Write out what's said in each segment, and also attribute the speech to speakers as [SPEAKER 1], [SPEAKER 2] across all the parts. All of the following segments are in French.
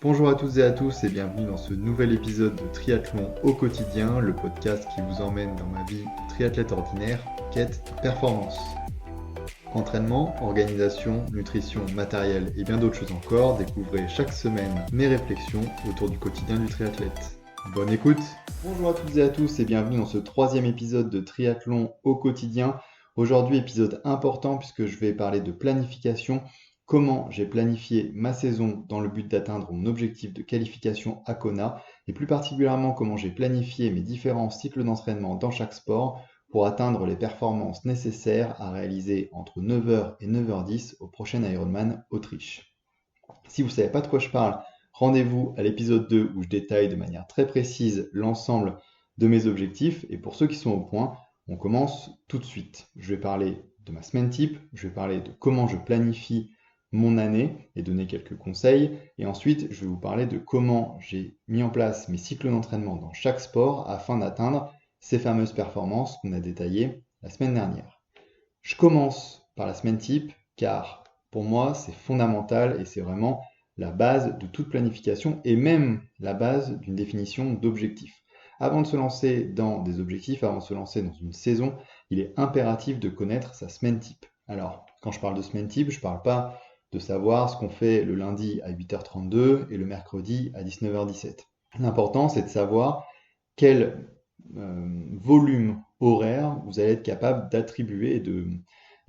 [SPEAKER 1] Bonjour à toutes et à tous et bienvenue dans ce nouvel épisode de Triathlon au quotidien, le podcast qui vous emmène dans ma vie de triathlète ordinaire, quête de performance. Entraînement, organisation, nutrition, matériel et bien d'autres choses encore, découvrez chaque semaine mes réflexions autour du quotidien du triathlète. Bonne écoute! Bonjour à toutes et à tous et bienvenue dans ce troisième épisode de Triathlon au quotidien. Aujourd'hui, épisode important puisque je vais parler de planification. Comment j'ai planifié ma saison dans le but d'atteindre mon objectif de qualification à Kona et plus particulièrement comment j'ai planifié mes différents cycles d'entraînement dans chaque sport pour atteindre les performances nécessaires à réaliser entre 9h et 9h10 au prochain Ironman Autriche. Si vous ne savez pas de quoi je parle, rendez-vous à l'épisode 2 où je détaille de manière très précise l'ensemble de mes objectifs et pour ceux qui sont au point, on commence tout de suite. Je vais parler de ma semaine type, je vais parler de comment je planifie mon année et donner quelques conseils. Et ensuite, je vais vous parler de comment j'ai mis en place mes cycles d'entraînement dans chaque sport afin d'atteindre ces fameuses performances qu'on a détaillées la semaine dernière. Je commence par la semaine type car pour moi, c'est fondamental et c'est vraiment la base de toute planification et même la base d'une définition d'objectifs. Avant de se lancer dans des objectifs, avant de se lancer dans une saison, il est impératif de connaître sa semaine type. Alors, quand je parle de semaine type, je ne parle pas de savoir ce qu'on fait le lundi à 8h32 et le mercredi à 19h17. L'important, c'est de savoir quel volume horaire vous allez être capable d'attribuer et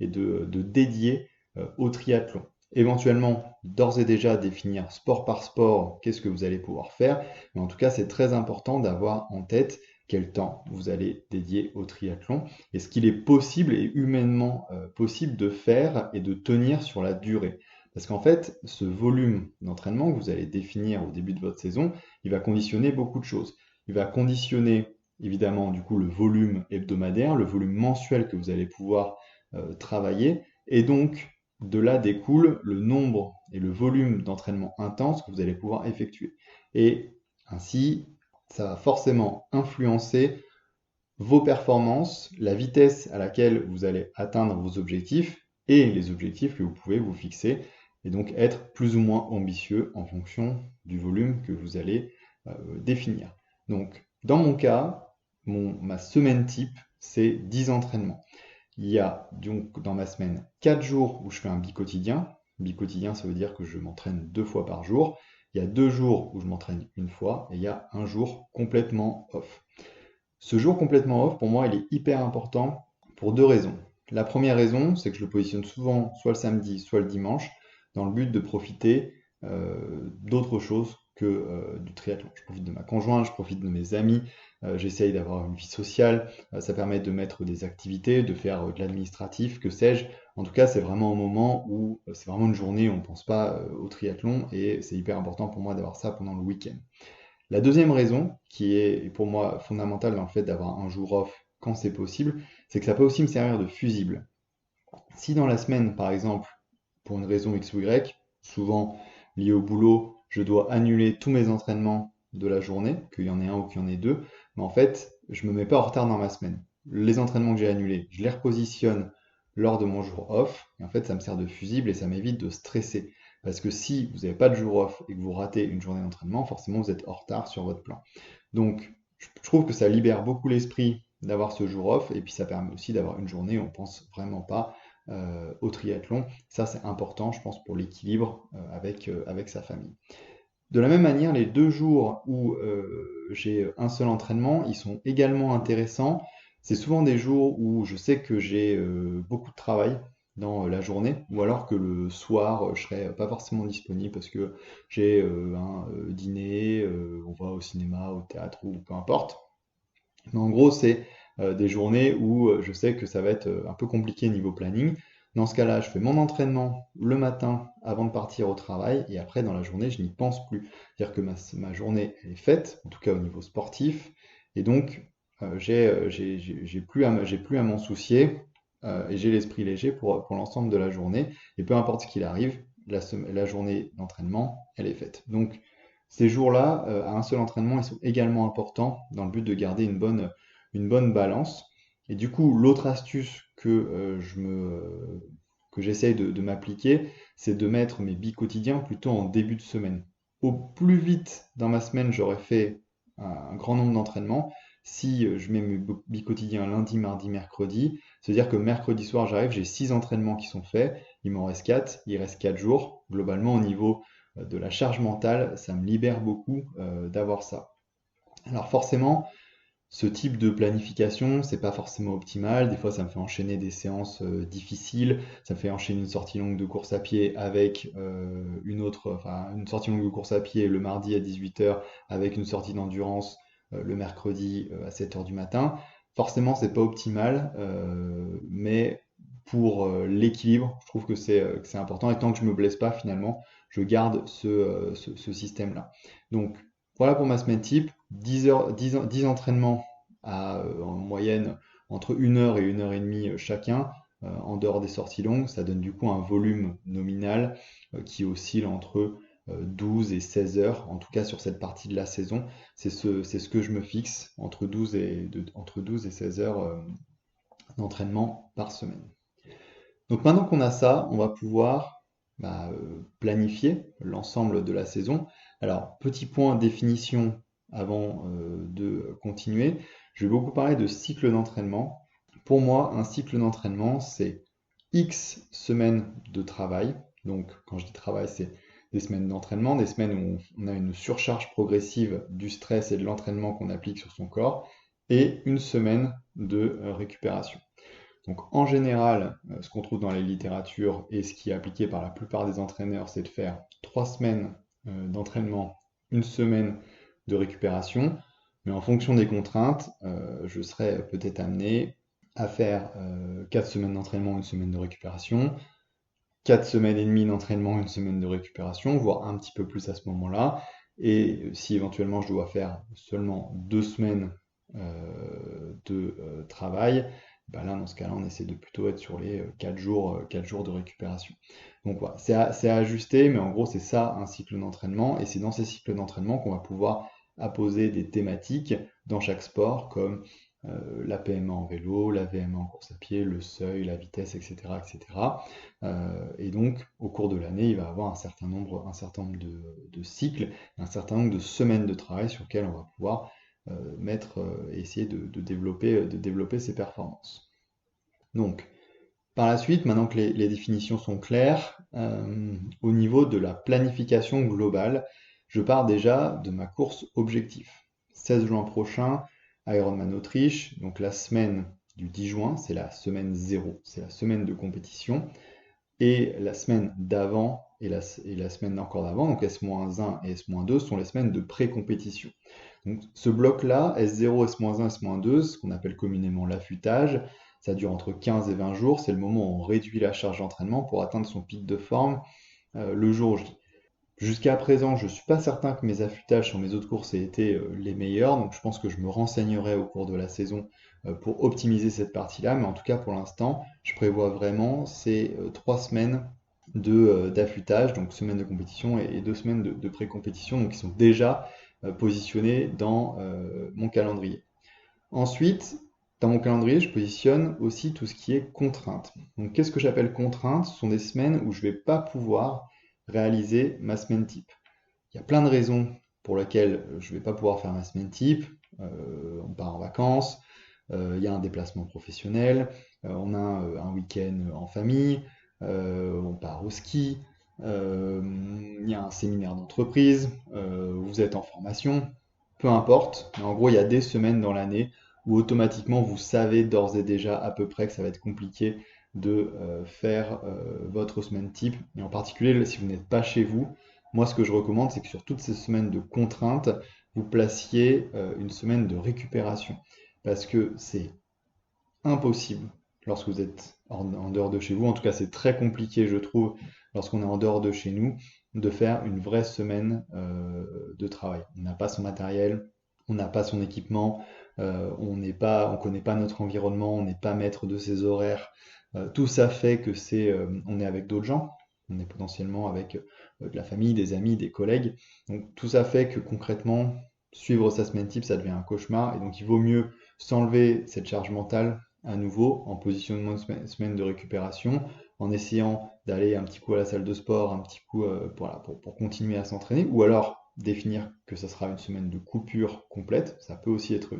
[SPEAKER 1] de dédier au triathlon. Éventuellement, d'ores et déjà définir sport par sport, qu'est-ce que vous allez pouvoir faire. Mais en tout cas, c'est très important d'avoir en tête quel temps vous allez dédier au triathlon et ce qu'il est possible et humainement possible de faire et de tenir sur la durée. Parce qu'en fait, ce volume d'entraînement que vous allez définir au début de votre saison, il va conditionner beaucoup de choses. Il va conditionner évidemment du coup le volume hebdomadaire, le volume mensuel que vous allez pouvoir travailler, et donc de là découle le nombre et le volume d'entraînement intense que vous allez pouvoir effectuer. Et ainsi, ça va forcément influencer vos performances, la vitesse à laquelle vous allez atteindre vos objectifs et les objectifs que vous pouvez vous fixer et donc être plus ou moins ambitieux en fonction du volume que vous allez définir. Donc, dans mon cas, ma semaine type, c'est 10 entraînements. Il y a donc dans ma semaine 4 jours où je fais un bicotidien. Bicotidien, ça veut dire que je m'entraîne 2 fois par jour. Il y a 2 jours où je m'entraîne une fois et il y a un jour complètement off. Ce jour complètement off, pour moi, il est hyper important pour deux raisons. La première raison, c'est que je le positionne souvent soit le samedi, soit le dimanche, dans le but de profiter d'autre chose que du triathlon. Je profite de ma conjointe, je profite de mes amis, j'essaye d'avoir une vie sociale, ça permet de mettre des activités, de faire de l'administratif, que sais-je. En tout cas, c'est vraiment un moment où c'est vraiment une journée où on ne pense pas au triathlon et c'est hyper important pour moi d'avoir ça pendant le week-end. La deuxième raison, qui est pour moi fondamentale dans le fait d'avoir un jour off quand c'est possible, c'est que ça peut aussi me servir de fusible. Si dans la semaine, par exemple, pour une raison X ou Y, souvent liée au boulot, je dois annuler tous mes entraînements de la journée, qu'il y en ait un ou qu'il y en ait deux, mais en fait, je ne me mets pas en retard dans ma semaine. Les entraînements que j'ai annulés, je les repositionne lors de mon jour off, et en fait, ça me sert de fusible et ça m'évite de stresser. Parce que si vous n'avez pas de jour off et que vous ratez une journée d'entraînement, forcément, vous êtes en retard sur votre plan. Donc, je trouve que ça libère beaucoup l'esprit d'avoir ce jour off, et puis ça permet aussi d'avoir une journée où on pense vraiment pas au triathlon. Ça, c'est important, je pense, pour l'équilibre avec sa famille. De la même manière, les 2 jours où j'ai un seul entraînement, ils sont également intéressants. C'est souvent des jours où je sais que j'ai beaucoup de travail dans la journée, ou alors que le soir, je serai pas forcément disponible parce que j'ai un dîner, on va au cinéma, au théâtre ou peu importe. Mais en gros, c'est des journées où je sais que ça va être un peu compliqué niveau planning. Dans ce cas-là, je fais mon entraînement le matin avant de partir au travail et après, dans la journée, je n'y pense plus. C'est-à-dire que ma journée, elle est faite, en tout cas au niveau sportif, et donc j'ai plus à m'en soucier et j'ai l'esprit léger pour l'ensemble de la journée. Et peu importe ce qu'il arrive, la journée d'entraînement, elle est faite. Donc, ces jours-là, à un seul entraînement, ils sont également importants dans le but de garder une bonne balance. Et du coup, l'autre astuce que j'essaye de m'appliquer, c'est de mettre mes quotidiens plutôt en début de semaine. au plus vite dans ma semaine, j'aurais fait un grand nombre d'entraînements. Si je mets mes bi-quotidiens lundi, mardi, mercredi, c'est-à-dire que mercredi soir, j'arrive, j'ai 6 entraînements qui sont faits, il m'en reste 4, il reste 4 jours. Globalement, au niveau de la charge mentale, ça me libère beaucoup d'avoir ça. Alors forcément, ce type de planification, c'est pas forcément optimal. Des fois, ça me fait enchaîner des séances difficiles. Ça me fait enchaîner une sortie longue de course à pied avec une sortie longue de course à pied le mardi à 18h avec une sortie d'endurance le mercredi à 7h du matin. Forcément, c'est pas optimal, mais pour l'équilibre, je trouve que c'est important. Et tant que je me blesse pas, finalement, je garde ce système-là. Donc, voilà pour ma semaine type. 10 entraînements en moyenne entre 1 heure et 1 heure et demie chacun, en dehors des sorties longues. Ça donne du coup un volume nominal qui oscille entre 12 et 16 heures, en tout cas sur cette partie de la saison. C'est ce que je me fixe, entre 12 et 16 heures d'entraînement par semaine. Donc maintenant qu'on a ça, on va pouvoir planifier l'ensemble de la saison. Alors, petit point définition avant de continuer. Je vais beaucoup parler de cycle d'entraînement. Pour moi, un cycle d'entraînement, c'est X semaines de travail. Donc, quand je dis travail, c'est des semaines d'entraînement, des semaines où on a une surcharge progressive du stress et de l'entraînement qu'on applique sur son corps, et une semaine de récupération. Donc en général, ce qu'on trouve dans les littératures et ce qui est appliqué par la plupart des entraîneurs, c'est de faire 3 semaines d'entraînement, une semaine de récupération. Mais en fonction des contraintes, je serais peut-être amené à faire 4 semaines d'entraînement, une semaine de récupération, 4 semaines et demie d'entraînement, une semaine de récupération, voire un petit peu plus à ce moment-là. Et si éventuellement je dois faire seulement 2 semaines de travail, là dans ce cas-là on essaie de plutôt être sur les 4 jours de récupération. Donc voilà, c'est à ajuster, mais en gros c'est ça un cycle d'entraînement, et c'est dans ces cycles d'entraînement qu'on va pouvoir apposer des thématiques dans chaque sport, comme la PMA en vélo, la VMA en course à pied, le seuil, la vitesse, etc. etc. Et donc, au cours de l'année, il va y avoir un certain nombre de cycles, un certain nombre de semaines de travail sur lesquelles on va pouvoir essayer de développer ses performances. Donc, par la suite, maintenant que les définitions sont claires, au niveau de la planification globale, je pars déjà de ma course objectif. 16 juin prochain, Ironman Autriche, donc la semaine du 10 juin, c'est la semaine 0, c'est la semaine de compétition, et la semaine d'avant et la semaine encore d'avant, donc S-1 et S-2, sont les semaines de pré-compétition. Donc ce bloc-là, S0, S-1, S-2, ce qu'on appelle communément l'affûtage, ça dure entre 15 et 20 jours, c'est le moment où on réduit la charge d'entraînement pour atteindre son pic de forme le jour J. Jusqu'à présent, je ne suis pas certain que mes affûtages sur mes autres courses aient été les meilleurs, donc je pense que je me renseignerai au cours de la saison pour optimiser cette partie-là, mais en tout cas pour l'instant, je prévois vraiment ces 3 semaines d'affûtage, donc semaine de compétition et 2 semaines de pré-compétition, donc qui sont déjà positionnés dans mon calendrier. Ensuite, dans mon calendrier, je positionne aussi tout ce qui est contrainte. Donc qu'est-ce que j'appelle contrainte? Ce sont des semaines où je ne vais pas pouvoir réaliser ma semaine type. Il y a plein de raisons pour lesquelles je ne vais pas pouvoir faire ma semaine type. On part en vacances, il y a un déplacement professionnel, on a un week-end en famille, on part au ski, il y a un séminaire d'entreprise, vous êtes en formation, peu importe. Mais en gros, il y a des semaines dans l'année où automatiquement vous savez d'ores et déjà à peu près que ça va être compliqué de faire votre semaine type. Et en particulier, si vous n'êtes pas chez vous, moi ce que je recommande, c'est que sur toutes ces semaines de contraintes, vous placiez une semaine de récupération. Parce que c'est impossible lorsque vous êtes en dehors de chez vous. En tout cas, c'est très compliqué, je trouve, lorsqu'on est en dehors de chez nous, de faire une vraie semaine de travail. On n'a pas son matériel, on n'a pas son équipement, on connaît pas notre environnement, on n'est pas maître de ses horaires. Tout ça fait que on est avec d'autres gens, on est potentiellement avec de la famille, des amis, des collègues. Donc tout ça fait que concrètement, suivre sa semaine type, ça devient un cauchemar. Et donc il vaut mieux s'enlever cette charge mentale à nouveau en positionnement de semaine de récupération, en essayant d'aller un petit coup à la salle de sport, un petit coup pour continuer à s'entraîner, ou alors définir que ça sera une semaine de coupure complète. Ça peut aussi être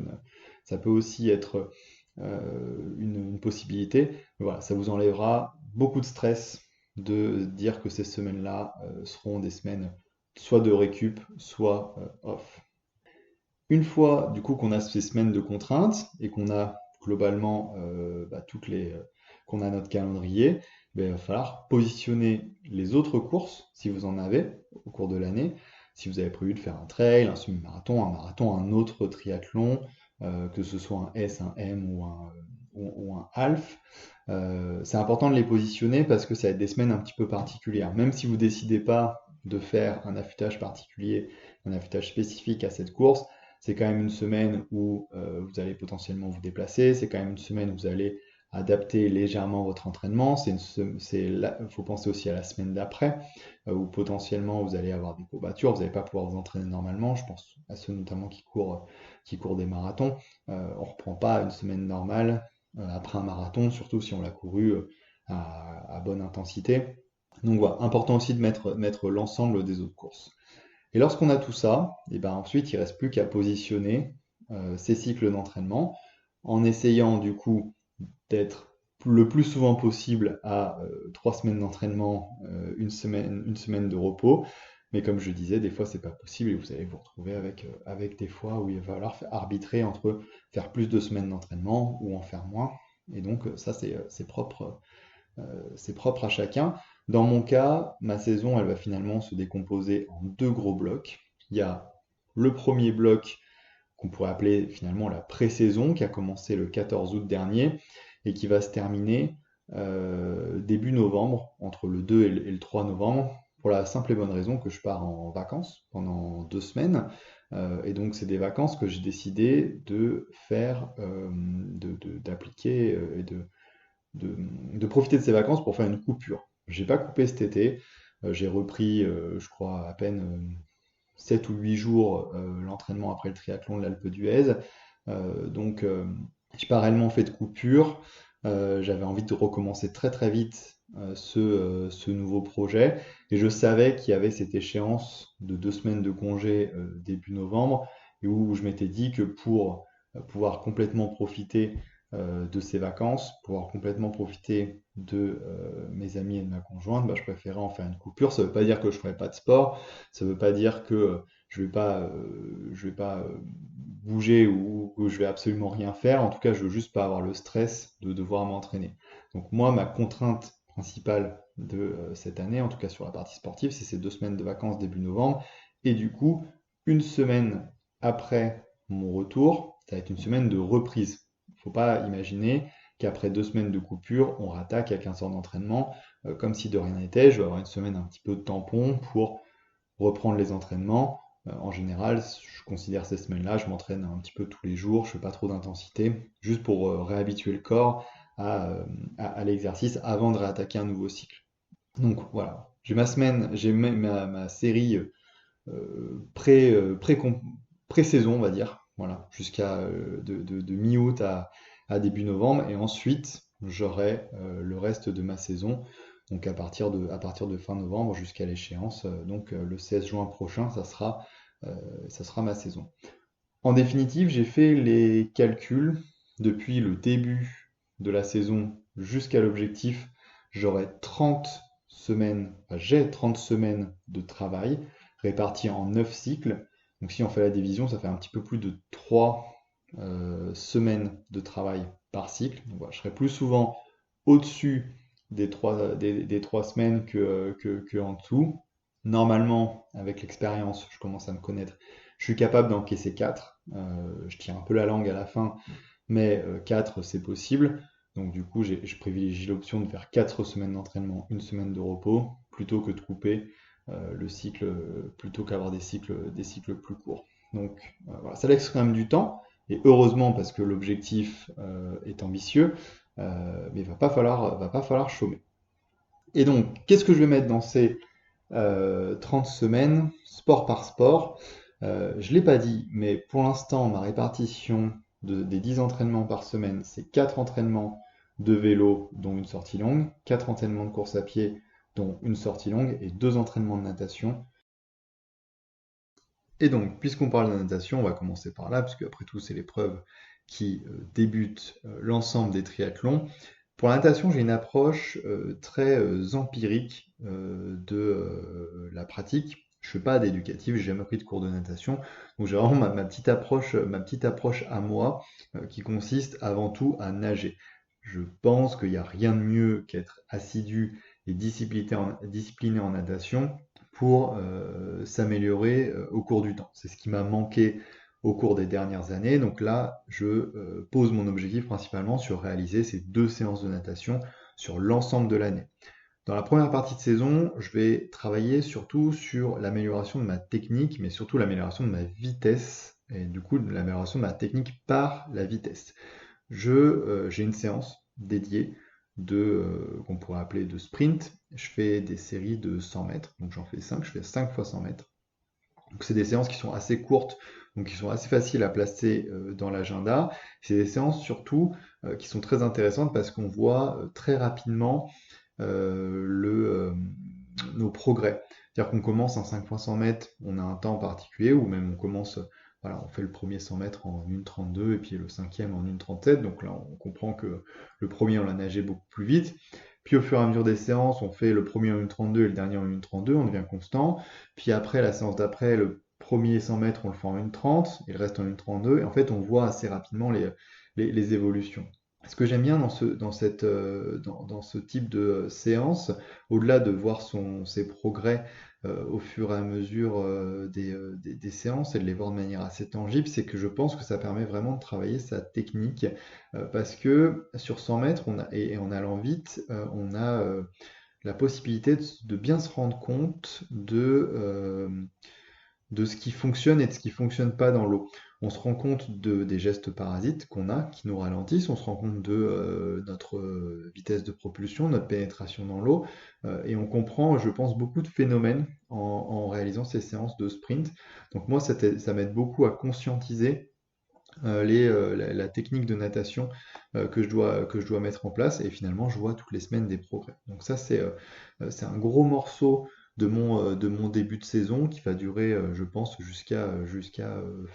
[SPEAKER 1] une possibilité. Mais voilà, ça vous enlèvera beaucoup de stress de dire que ces semaines-là seront des semaines soit de récup, soit off. Une fois du coup qu'on a ces semaines de contraintes et qu'on a globalement qu'on a notre calendrier, ben, il va falloir positionner les autres courses, si vous en avez au cours de l'année. Si vous avez prévu de faire un trail, un semi-marathon, un autre triathlon, que ce soit un S, un M ou un half, c'est important de les positionner parce que ça va être des semaines un petit peu particulières. Même si vous ne décidez pas de faire un affûtage particulier, un affûtage spécifique à cette course, c'est quand même une semaine où vous allez potentiellement vous déplacer, c'est quand même une semaine où vous allez adapter légèrement votre entraînement. Il faut penser aussi à la semaine d'après, où potentiellement vous allez avoir des courbatures, vous n'allez pas pouvoir vous entraîner normalement. Je pense à ceux notamment qui courent des marathons. On ne reprend pas une semaine normale après un marathon, surtout si on l'a couru à bonne intensité. Donc voilà, important aussi de mettre l'ensemble des autres courses. Et lorsqu'on a tout ça, et ben ensuite il ne reste plus qu'à positionner ces cycles d'entraînement en essayant du coup d'être le plus souvent possible à 3 semaines d'entraînement, une semaine de repos. Mais comme je disais, des fois c'est pas possible et vous allez vous retrouver avec des fois où il va falloir arbitrer entre faire plus de semaines d'entraînement ou en faire moins. Et donc ça c'est propre à chacun. Dans mon cas, ma saison, elle va finalement se décomposer en 2 gros blocs. Il y a le premier bloc qu'on pourrait appeler finalement la pré-saison, qui a commencé le 14 août dernier et qui va se terminer début novembre, entre le 2 et le 3 novembre, pour la simple et bonne raison que je pars en vacances pendant 2 semaines. Et donc, c'est des vacances que j'ai décidé de faire, d'appliquer et de profiter de ces vacances pour faire une coupure. J'ai pas coupé cet été, j'ai repris, je crois, à peine 7 ou 8 jours l'entraînement après le triathlon de l'Alpe d'Huez. J'ai pas réellement fait de coupure. J'avais envie de recommencer très très vite ce nouveau projet. Et je savais qu'il y avait cette échéance de 2 semaines de congé début novembre, et où je m'étais dit que pour pouvoir complètement profiter de ces vacances, pouvoir complètement profiter de mes amis et de ma conjointe, bah, je préférais en faire une coupure. Ça ne veut pas dire que je ne ferai pas de sport, ça ne veut pas dire que je vais pas bouger ou que je vais absolument rien faire. En tout cas, je veux juste pas avoir le stress de devoir m'entraîner. Donc moi, ma contrainte principale de cette année, en tout cas sur la partie sportive, c'est ces 2 semaines de vacances début novembre. Et du coup, une semaine après mon retour, ça va être une semaine de reprise. Il ne faut pas imaginer qu'après 2 semaines de coupure, on rattaque avec un sort d'entraînement comme si de rien n'était. Je vais avoir une semaine un petit peu de tampon pour reprendre les entraînements. En général, je considère ces semaines-là, je m'entraîne un petit peu tous les jours, je fais pas trop d'intensité, juste pour réhabituer le corps à l'exercice avant de réattaquer un nouveau cycle. Donc voilà, j'ai ma semaine, j'ai ma série pré-saison, on va dire, voilà, jusqu'à de mi-août à début novembre, et ensuite j'aurai le reste de ma saison, donc à partir de fin novembre jusqu'à l'échéance, le 16 juin prochain, ça sera ma saison. En définitive, j'ai fait les calculs depuis le début de la saison jusqu'à l'objectif, j'ai 30 semaines de travail réparties en 9 cycles. Donc si on fait la division, ça fait un petit peu plus de 3 semaines de travail par cycle. Donc voilà, je serai plus souvent au-dessus des 3 semaines que en dessous. Normalement, avec l'expérience, je commence à me connaître. Je suis capable d'encaisser 4. Je tiens un peu la langue à la fin, mais 4, c'est possible. Donc du coup, je privilégie l'option de faire 4 semaines d'entraînement, une semaine de repos, plutôt que de couper le cycle, plutôt qu'avoir des cycles plus courts. Donc voilà, ça laisse quand même du temps, et heureusement parce que l'objectif est ambitieux, mais va pas falloir chômer. Et donc, qu'est-ce que je vais mettre dans ces 30 semaines, sport par sport? Je ne l'ai pas dit, mais pour l'instant, ma répartition des 10 entraînements par semaine, c'est 4 entraînements 2 vélos, dont une sortie longue, 4 entraînements de course à pied, dont une sortie longue, et 2 entraînements de natation. Et donc, puisqu'on parle de natation, on va commencer par là, parce qu'après tout, c'est l'épreuve qui débute l'ensemble des triathlons. Pour la natation, j'ai une approche très empirique de la pratique. Je fais pas d'éducatif, j'ai jamais pris de cours de natation. Donc j'ai vraiment ma petite approche à moi qui consiste avant tout à nager. Je pense qu'il n'y a rien de mieux qu'être assidu et discipliné en natation pour s'améliorer au cours du temps. C'est ce qui m'a manqué au cours des dernières années. Donc là, je pose mon objectif principalement sur réaliser ces 2 séances de natation sur l'ensemble de l'année. Dans la première partie de saison, je vais travailler surtout sur l'amélioration de ma technique, mais surtout l'amélioration de ma vitesse, et du coup l'amélioration de ma technique par la vitesse. J'ai une séance dédiée qu'on pourrait appeler de sprint. Je fais des séries de 100 mètres, donc j'en fais 5, je fais 5 fois 100 mètres. Donc c'est des séances qui sont assez courtes, donc qui sont assez faciles à placer dans l'agenda. C'est des séances surtout qui sont très intéressantes parce qu'on voit très rapidement nos progrès. C'est-à-dire qu'on commence en 5 fois 100 mètres, on a un temps particulier, ou même on commence, voilà, on fait le premier 100 mètres en 1,32 et puis le cinquième en 1,37. Donc là, on comprend que le premier, on l'a nagé beaucoup plus vite. Puis au fur et à mesure des séances, on fait le premier en 1,32 et le dernier en 1,32, on devient constant. Puis après, la séance d'après, le premier 100 mètres, on le fait en 1,30 et le reste en 1,32. Et en fait, on voit assez rapidement les évolutions. Ce que j'aime bien dans ce type de séance, au-delà de voir ses progrès au fur et à mesure des séances et de les voir de manière assez tangible, c'est que je pense que ça permet vraiment de travailler sa technique parce que sur 100 mètres et en allant vite, on a la possibilité de bien se rendre compte de ce qui fonctionne et de ce qui fonctionne pas dans l'eau. On se rend compte des gestes parasites qu'on a, qui nous ralentissent, on se rend compte de notre vitesse de propulsion, notre pénétration dans l'eau, et on comprend, je pense, beaucoup de phénomènes en réalisant ces séances de sprint. Donc moi, ça m'aide beaucoup à conscientiser la technique de natation que je dois mettre en place, et finalement, je vois toutes les semaines des progrès. Donc ça, c'est un gros morceau de mon début de saison qui va durer, je pense, jusqu'à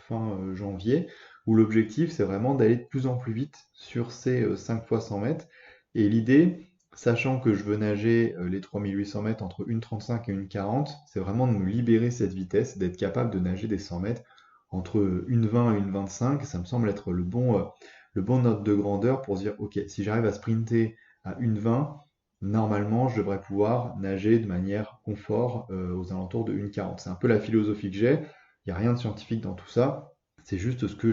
[SPEAKER 1] fin janvier, où l'objectif, c'est vraiment d'aller de plus en plus vite sur ces 5 fois 100 mètres. Et l'idée, sachant que je veux nager les 3800 mètres entre 1,35 et 1,40, c'est vraiment de me libérer cette vitesse, d'être capable de nager des 100 mètres entre 1,20 et 1,25. Ça me semble être le bon ordre de grandeur pour se dire, ok, si j'arrive à sprinter à 1,20, normalement, je devrais pouvoir nager de manière confort aux alentours de 1,40. C'est un peu la philosophie que j'ai. Il n'y a rien de scientifique dans tout ça. C'est juste ce que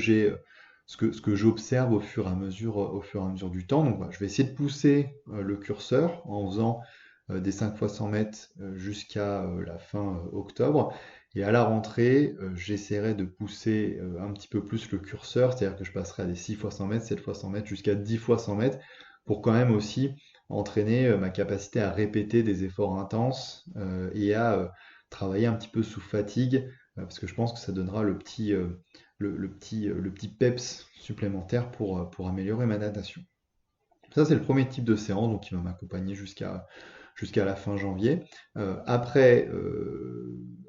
[SPEAKER 1] j'observe au fur et à mesure du temps. Donc voilà, je vais essayer de pousser le curseur en faisant des 5 fois 100 mètres jusqu'à la fin octobre. Et à la rentrée, j'essaierai de pousser un petit peu plus le curseur, c'est-à-dire que je passerai à des 6 fois 100 mètres, 7 fois 100 mètres, jusqu'à 10 fois 100 mètres, pour quand même aussi entraîner ma capacité à répéter des efforts intenses et à travailler un petit peu sous fatigue, parce que je pense que ça donnera le petit peps supplémentaire pour améliorer ma natation. Ça, c'est le premier type de séance, donc qui va m'accompagner jusqu'à la fin janvier. Après,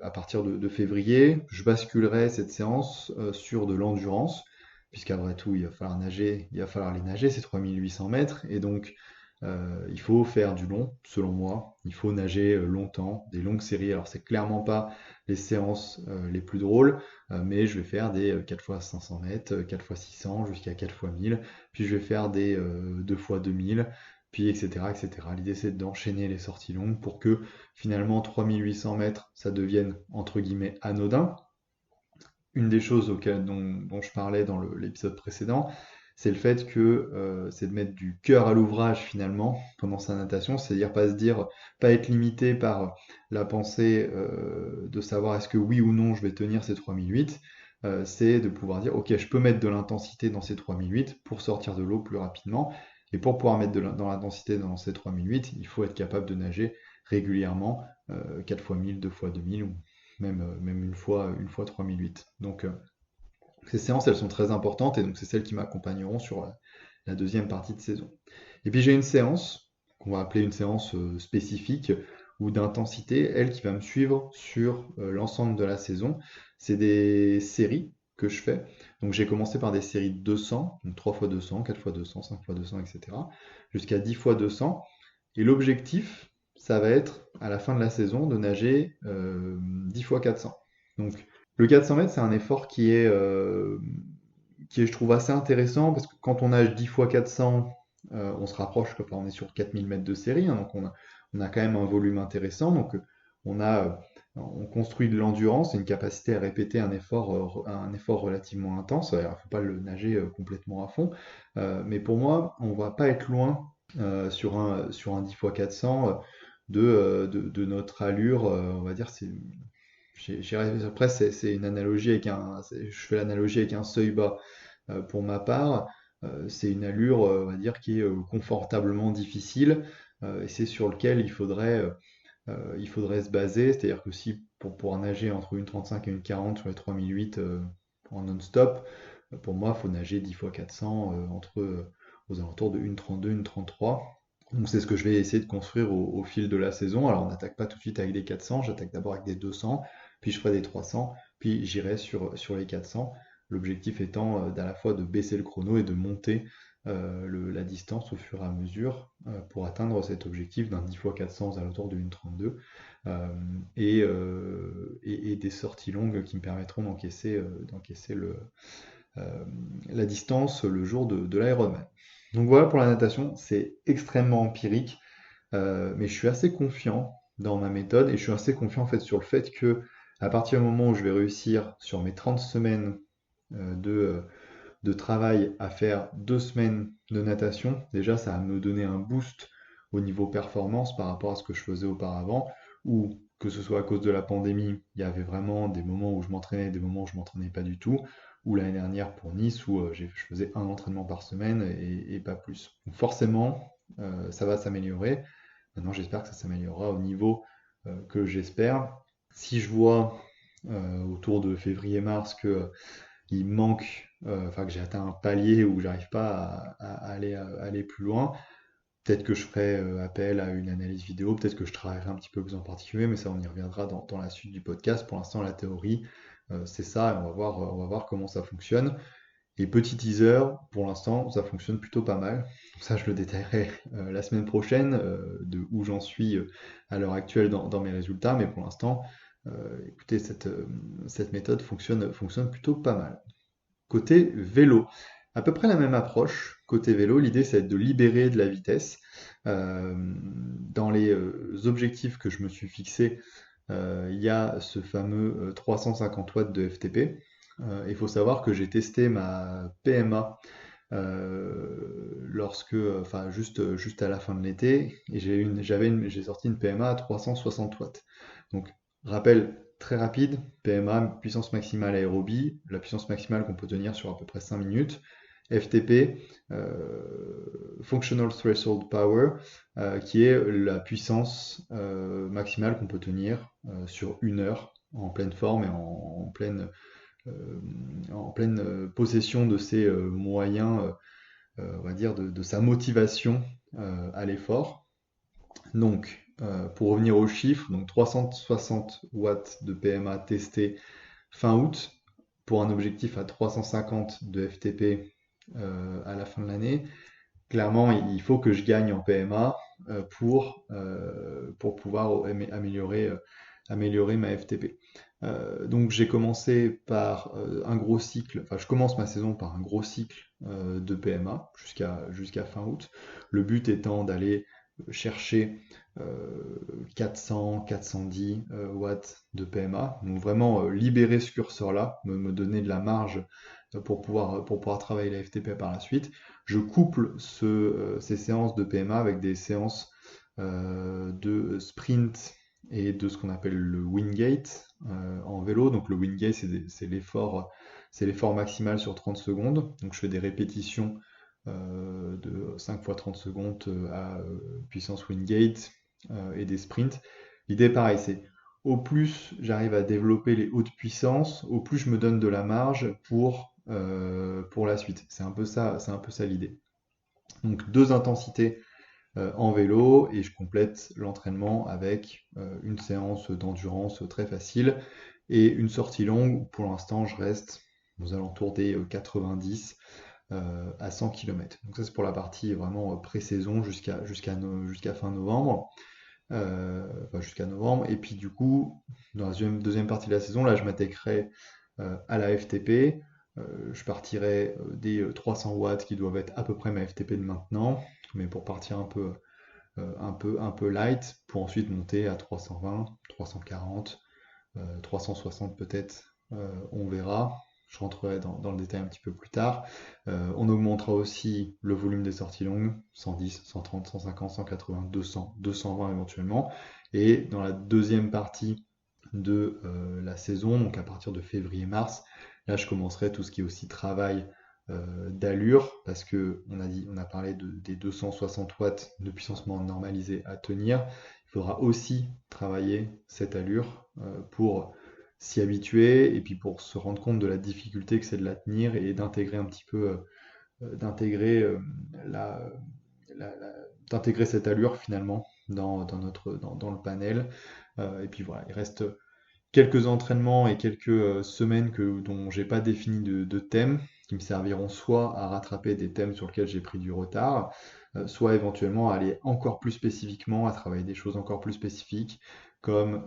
[SPEAKER 1] à partir de février, je basculerai cette séance sur de l'endurance, puisqu'après tout, il va falloir nager, il va falloir les nager, c'est 3800 mètres, et donc il faut faire du long, selon moi. Il faut nager longtemps, des longues séries. Alors, c'est clairement pas les séances les plus drôles, mais je vais faire des 4 fois 500 mètres, 4 fois 600, jusqu'à 4 fois 1000. Puis je vais faire des 2 fois 2000, puis etc. etc. L'idée, c'est d'enchaîner les sorties longues pour que finalement 3800 mètres, ça devienne entre guillemets anodin. Une des choses dont je parlais dans l'épisode précédent, c'est le fait que c'est de mettre du cœur à l'ouvrage finalement pendant sa natation, c'est-à-dire pas être limité par la pensée de savoir est-ce que oui ou non je vais tenir ces 3008, c'est de pouvoir dire ok, je peux mettre de l'intensité dans ces 3008 pour sortir de l'eau plus rapidement, et pour pouvoir mettre dans l'intensité dans ces 3008, il faut être capable de nager régulièrement 4 fois 1000, 2 fois 2000 ou même une fois 3008. Donc ces séances, elles sont très importantes et donc c'est celles qui m'accompagneront sur la deuxième partie de saison. Et puis j'ai une séance, qu'on va appeler une séance spécifique ou d'intensité, elle qui va me suivre sur l'ensemble de la saison. C'est des séries que je fais. Donc j'ai commencé par des séries de 200, donc 3 fois 200, 4 fois 200, 5 fois 200, etc. Jusqu'à 10 fois 200. Et l'objectif, ça va être, à la fin de la saison, de nager 10 fois 400. Donc le 400 mètres, c'est un effort qui est, je trouve, assez intéressant parce que quand on nage 10 fois 400, on se rapproche, quoi, on est sur 4000 mètres de série, hein, donc on a quand même un volume intéressant. Donc on construit de l'endurance et une capacité à répéter un effort relativement intense. Il ne faut pas le nager complètement à fond, mais pour moi, on ne va pas être loin sur un 10 fois 400 de notre allure, on va dire. Après, c'est une analogie je fais l'analogie avec un seuil bas pour ma part. C'est une allure, on va dire, qui est confortablement difficile et c'est sur lequel il faudrait se baser. C'est-à-dire que si pour pouvoir nager entre 1,35 et 1,40 sur les 3008 en non-stop, pour moi, il faut nager 10 fois 400 aux alentours de 1,32, 1,33. Donc c'est ce que je vais essayer de construire au fil de la saison. Alors on n'attaque pas tout de suite avec des 400, j'attaque d'abord avec des 200, puis je ferai des 300, puis j'irai sur les 400. L'objectif étant d'à la fois de baisser le chrono et de monter la distance au fur et à mesure pour atteindre cet objectif d'un 10 x 400 aux alentours de 1,32 et des sorties longues qui me permettront d'encaisser la distance le jour de l'Ironman. Donc voilà pour la natation, c'est extrêmement empirique, mais je suis assez confiant dans ma méthode et je suis assez confiant en fait sur le fait que à partir du moment où je vais réussir sur mes 30 semaines de travail à faire 2 semaines de natation, déjà ça va me donner un boost au niveau performance par rapport à ce que je faisais auparavant, ou que ce soit à cause de la pandémie, il y avait vraiment des moments où je m'entraînais, des moments où je m'entraînais pas du tout, ou l'année dernière pour Nice où je faisais un entraînement par semaine et pas plus. Donc forcément, ça va s'améliorer. Maintenant, j'espère que ça s'améliorera au niveau que j'espère. Si je vois autour de février-mars que il manque, enfin que j'ai atteint un palier où j'arrive pas à aller plus loin, peut-être que je ferai appel à une analyse vidéo, peut-être que je travaillerai un petit peu plus en particulier, mais ça on y reviendra dans la suite du podcast. Pour l'instant, la théorie, c'est ça, et on va voir comment ça fonctionne. Et petit teaser, pour l'instant, ça fonctionne plutôt pas mal. Ça, je le détaillerai la semaine prochaine, de où j'en suis à l'heure actuelle dans mes résultats, mais pour l'instant, écoutez, cette méthode fonctionne plutôt pas mal. Côté vélo, à peu près la même approche. Côté vélo, l'idée c'est de libérer de la vitesse. Dans les objectifs que je me suis fixés, il y a ce fameux 350 watts de FTP. Il faut savoir que j'ai testé ma PMA enfin juste à la fin de l'été, et j'ai sorti une PMA à 360 watts. Donc, rappel très rapide, PMA, puissance maximale aérobie, la puissance maximale qu'on peut tenir sur à peu près 5 minutes. FTP, Functional Threshold Power, qui est la puissance maximale qu'on peut tenir sur 1 heure en pleine forme et en pleine possession de ses moyens, on va dire, de sa motivation à l'effort. Donc, pour revenir aux chiffres, donc 360 watts de PMA testé fin août pour un objectif à 350 de FTP à la fin de l'année. Clairement, il faut que je gagne en PMA pour pouvoir améliorer ma FTP. Donc j'ai commencé par un gros cycle, enfin je commence ma saison par un gros cycle de PMA jusqu'à fin août. Le but étant d'aller chercher 400, 410 watts de PMA. Donc vraiment libérer ce curseur-là, me donner de la marge pour pouvoir travailler la FTP par la suite. Je couple ces séances de PMA avec des séances de sprint et de ce qu'on appelle le Wingate en vélo. Donc le Wingate, c'est l'effort maximal sur 30 secondes. Donc je fais des répétitions de 5 fois 30 secondes à puissance Wingate et des sprints. L'idée, pareil, c'est au plus j'arrive à développer les hautes puissances, au plus je me donne de la marge pour la suite. C'est un peu ça l'idée. Donc 2 intensités en vélo et je complète l'entraînement avec une séance d'endurance très facile et une sortie longue où pour l'instant je reste aux alentours des 90 à 100 km. Donc ça c'est pour la partie vraiment pré-saison jusqu'à fin novembre. Enfin, jusqu'à novembre. Et puis du coup, dans la deuxième partie de la saison, là je m'attaquerai à la FTP. Je partirai des 300 watts qui doivent être à peu près ma FTP de maintenant, mais pour partir un peu light, pour ensuite monter à 320, 340, 360 peut-être, on verra. Je rentrerai dans le détail un petit peu plus tard. On augmentera aussi le volume des sorties longues, 110, 130, 150, 180, 200, 220 éventuellement. Et dans la deuxième partie de la saison, donc à partir de février-mars, là je commencerai tout ce qui est aussi travail d'allure, parce que on a parlé des 260 watts de puissance normalisée à tenir. Il faudra aussi travailler cette allure pour s'y habituer et puis pour se rendre compte de la difficulté que c'est de la tenir et d'intégrer un petit peu, d'intégrer la, d'intégrer cette allure finalement dans le panel. Et puis voilà, il reste quelques entraînements et quelques semaines dont j'ai pas défini de thème, qui me serviront soit à rattraper des thèmes sur lesquels j'ai pris du retard, soit éventuellement à aller encore plus spécifiquement, à travailler des choses encore plus spécifiques, comme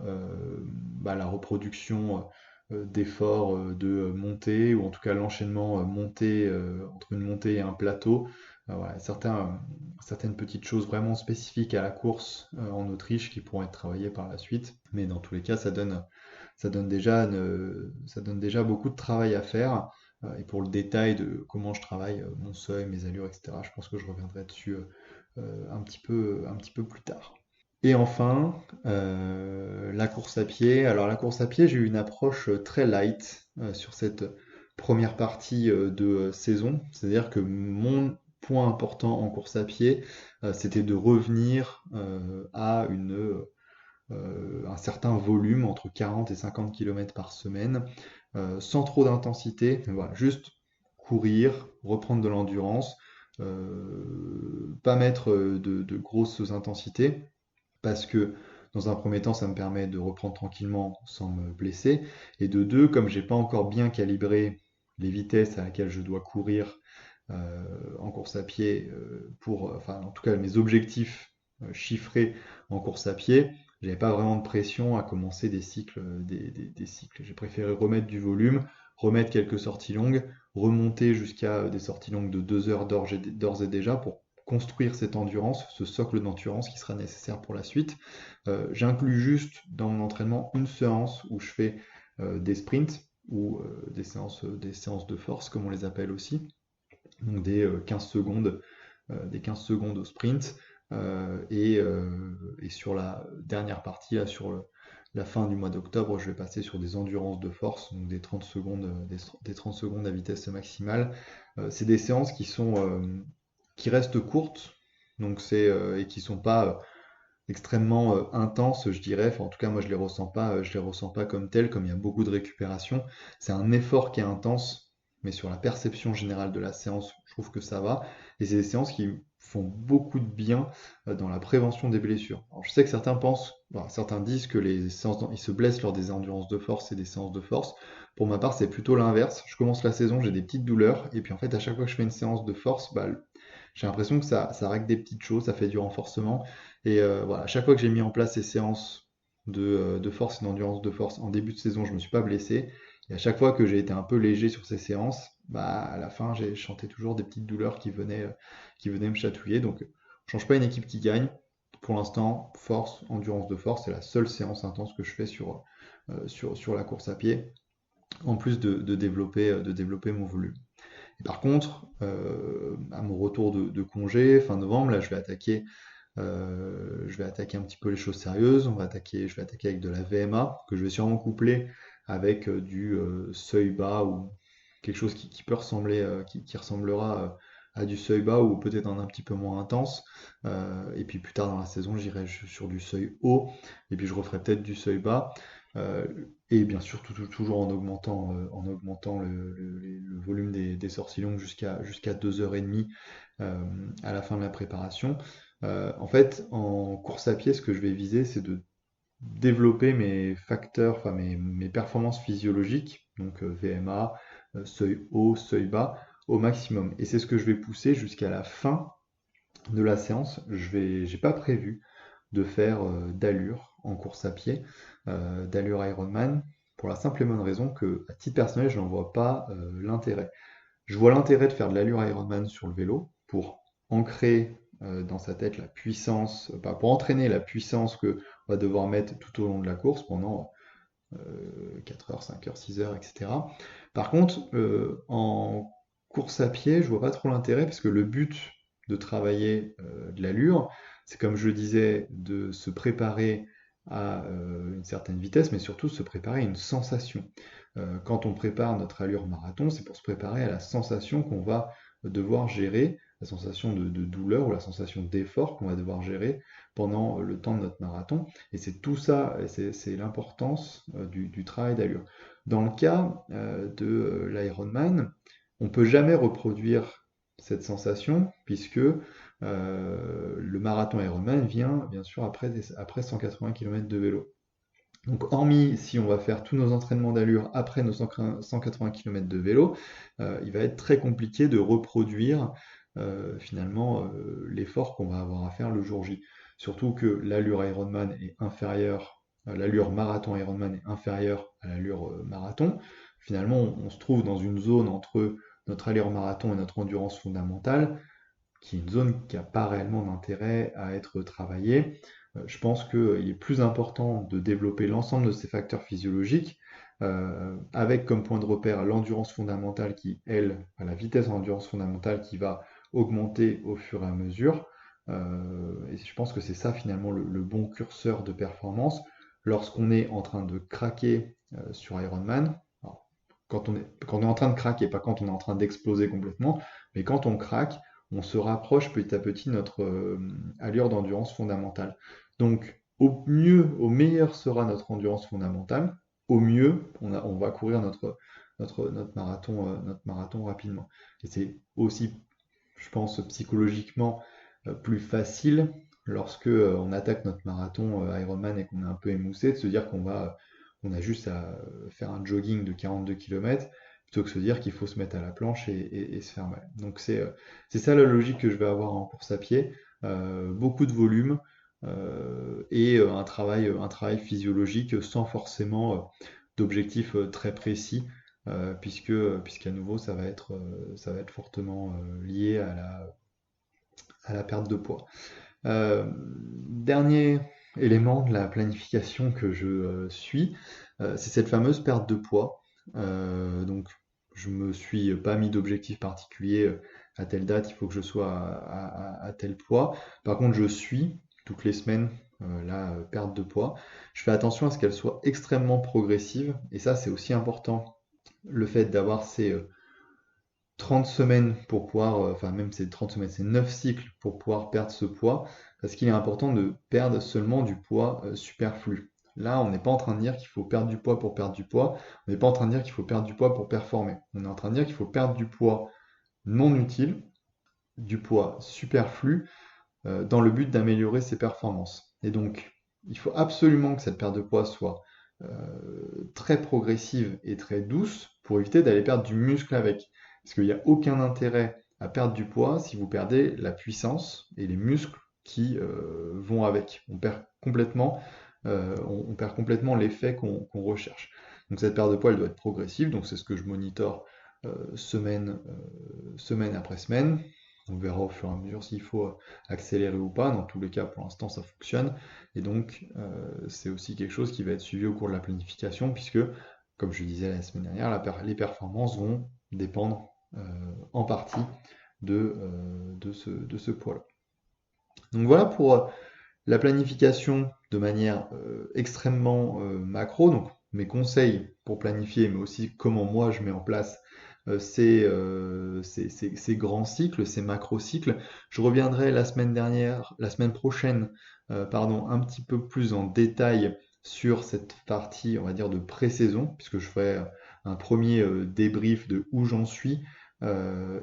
[SPEAKER 1] la reproduction d'efforts de montée, ou en tout cas l'enchaînement montée entre une montée et un plateau. Voilà, certaines petites choses vraiment spécifiques à la course en Autriche qui pourront être travaillées par la suite. Mais dans tous les cas, ça donne déjà beaucoup de travail à faire. Et pour le détail de comment je travaille mon seuil, mes allures, etc., je pense que je reviendrai dessus un petit peu plus tard. Et enfin, la course à pied. Alors la course à pied, j'ai eu une approche très light sur cette première partie de saison. C'est-à-dire que mon point important en course à pied, c'était de revenir à un certain volume, entre 40 et 50 km par semaine, sans trop d'intensité. Voilà, juste courir, reprendre de l'endurance, pas mettre de grosses intensités, parce que dans un premier temps, ça me permet de reprendre tranquillement sans me blesser. Et de deux, comme j'ai pas encore bien calibré les vitesses à laquelle je dois courir en course à pied, enfin en tout cas mes objectifs chiffrés en course à pied, j'avais pas vraiment de pression à commencer des cycles, des cycles. J'ai préféré remettre du volume, remettre quelques sorties longues, remonter jusqu'à des sorties longues de 2 heures d'ores et déjà pour construire cette endurance, ce socle d'endurance qui sera nécessaire pour la suite. J'inclus juste dans mon entraînement une séance où je fais des sprints ou des séances de force, comme on les appelle aussi, donc des 15 secondes au sprint. Et sur la dernière partie, là, la fin du mois d'octobre, je vais passer sur des endurances de force, donc des 30 secondes, des 30 secondes à vitesse maximale. C'est des séances qui restent courtes, donc et qui sont pas extrêmement intenses, je dirais. Enfin, en tout cas, moi, je les ressens pas comme telles, comme il y a beaucoup de récupération. C'est un effort qui est intense, mais sur la perception générale de la séance, je trouve que ça va. Et c'est des séances qui font beaucoup de bien dans la prévention des blessures. Alors, je sais que certains disent que ils se blessent lors des endurances de force et des séances de force. Pour ma part, c'est plutôt l'inverse. Je commence la saison, j'ai des petites douleurs, et puis en fait, à chaque fois que je fais une séance de force, j'ai l'impression que ça règle des petites choses, ça fait du renforcement. Et voilà, à chaque fois que j'ai mis en place ces séances de force et d'endurance de force en début de saison, je ne me suis pas blessé. Et à chaque fois que j'ai été un peu léger sur ces séances, à la fin, j'ai chanté toujours des petites douleurs qui venaient me chatouiller. Donc, je ne change pas une équipe qui gagne. Pour l'instant, force, endurance de force, c'est la seule séance intense que je fais sur la course à pied, en plus de développer mon volume. Et par contre, à mon retour de congé, fin novembre, là, je vais attaquer un petit peu les choses sérieuses. Je vais attaquer avec de la VMA, que je vais sûrement coupler avec du seuil bas ou quelque chose qui peut ressembler, qui ressemblera à du seuil bas ou peut-être un petit peu moins intense. Et puis plus tard dans la saison, j'irai sur du seuil haut et puis je referai peut-être du seuil bas. Euh, et bien sûr, toujours en augmentant le volume des sorties longues jusqu'à 2h30 à la fin de la préparation. En fait, en course à pied, ce que je vais viser, c'est de développer mes facteurs, enfin mes performances physiologiques, donc VMA, seuil haut, seuil bas, au maximum. Et c'est ce que je vais pousser jusqu'à la fin de la séance. J'ai pas prévu de faire d'allure en course à pied, d'allure Ironman, pour la simple et bonne raison que, à titre personnel, je n'en vois pas l'intérêt. Je vois l'intérêt de faire de l'allure Ironman sur le vélo pour ancrer dans sa tête la puissance, pour entraîner la puissance que on va devoir mettre tout au long de la course pendant 4 heures, 5 heures, 6 heures, etc. Par contre, en course à pied, je vois pas trop l'intérêt parce que le but de travailler de l'allure, c'est comme je le disais, de se préparer à une certaine vitesse, mais surtout se préparer à une sensation. Quand on prépare notre allure marathon, c'est pour se préparer à la sensation qu'on va devoir gérer, la sensation de douleur ou la sensation d'effort qu'on va devoir gérer pendant le temps de notre marathon. Et c'est tout ça, c'est l'importance du travail d'allure. Dans le cas de l'Ironman, on ne peut jamais reproduire cette sensation puisque le marathon Ironman vient bien sûr après 180 km de vélo. Donc, hormis si on va faire tous nos entraînements d'allure après nos 180 km de vélo, il va être très compliqué de reproduire finalement l'effort qu'on va avoir à faire le jour J. Surtout que l'allure Ironman est inférieure, l'allure marathon Ironman est inférieure à l'allure marathon. Finalement, on se trouve dans une zone entre notre allure marathon et notre endurance fondamentale, qui est une zone qui n'a pas réellement d'intérêt à être travaillée. Je pense qu'il est plus important de développer l'ensemble de ces facteurs physiologiques, avec comme point de repère l'endurance fondamentale qui, elle, a la vitesse en endurance fondamentale qui va augmenter au fur et à mesure. Et je pense que c'est ça finalement le bon curseur de performance lorsqu'on est en train de craquer sur Ironman. Alors, quand on est en train de craquer, pas quand on est en train d'exploser complètement, mais quand on craque, on se rapproche petit à petit de notre allure d'endurance fondamentale. Donc, au mieux, au meilleur sera notre endurance fondamentale, au mieux, on va courir notre marathon rapidement. Et c'est aussi, je pense, psychologiquement plus facile lorsque on attaque notre marathon Ironman et qu'on est un peu émoussé, de se dire on a juste à faire un jogging de 42 km plutôt que se dire qu'il faut se mettre à la planche et se faire mal. Donc c'est ça la logique que je vais avoir en course à pied. Beaucoup de volume et un travail physiologique sans forcément d'objectifs très précis, puisqu'à nouveau ça va être fortement lié à la perte de poids. Dernier élément de la planification que je suis, c'est cette fameuse perte de poids. Donc, je me suis pas mis d'objectif particulier à telle date, il faut que je sois à tel poids. Par contre, je suis toutes les semaines la perte de poids. Je fais attention à ce qu'elle soit extrêmement progressive, et ça, c'est aussi important. Le fait d'avoir ces 30 semaines pour pouvoir, enfin même c'est 30 semaines, c'est 9 cycles pour pouvoir perdre ce poids, parce qu'il est important de perdre seulement du poids superflu. Là, on n'est pas en train de dire qu'il faut perdre du poids pour perdre du poids, on n'est pas en train de dire qu'il faut perdre du poids pour performer. On est en train de dire qu'il faut perdre du poids non utile, du poids superflu, dans le but d'améliorer ses performances. Et donc, il faut absolument que cette perte de poids soit très progressive et très douce pour éviter d'aller perdre du muscle avec. Parce qu'il n'y a aucun intérêt à perdre du poids si vous perdez la puissance et les muscles qui vont avec. On perd complètement l'effet qu'on recherche. Donc cette perte de poids, elle doit être progressive. Donc c'est ce que je monitore semaine après semaine. On verra au fur et à mesure s'il faut accélérer ou pas. Dans tous les cas, pour l'instant, ça fonctionne. Et donc, c'est aussi quelque chose qui va être suivi au cours de la planification, puisque, comme je disais la semaine dernière, les performances vont dépendre en partie de ce poids-là. Donc voilà pour la planification de manière extrêmement macro. Donc mes conseils pour planifier, mais aussi comment moi je mets en place ces grands cycles, ces macro-cycles. Je reviendrai la semaine prochaine, un petit peu plus en détail sur cette partie, on va dire, de pré-saison, puisque je ferai un premier débrief de où j'en suis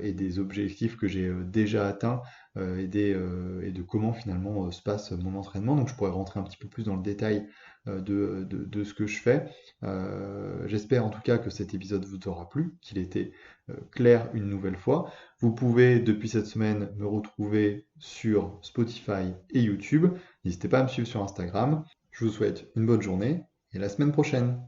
[SPEAKER 1] et des objectifs que j'ai déjà atteints et de comment finalement se passe mon entraînement. Donc je pourrais rentrer un petit peu plus dans le détail de ce que je fais. J'espère en tout cas que cet épisode vous aura plu, qu'il était clair une nouvelle fois. Vous pouvez depuis cette semaine me retrouver sur Spotify et YouTube. N'hésitez pas à me suivre sur Instagram. Je vous souhaite une bonne journée et à la semaine prochaine.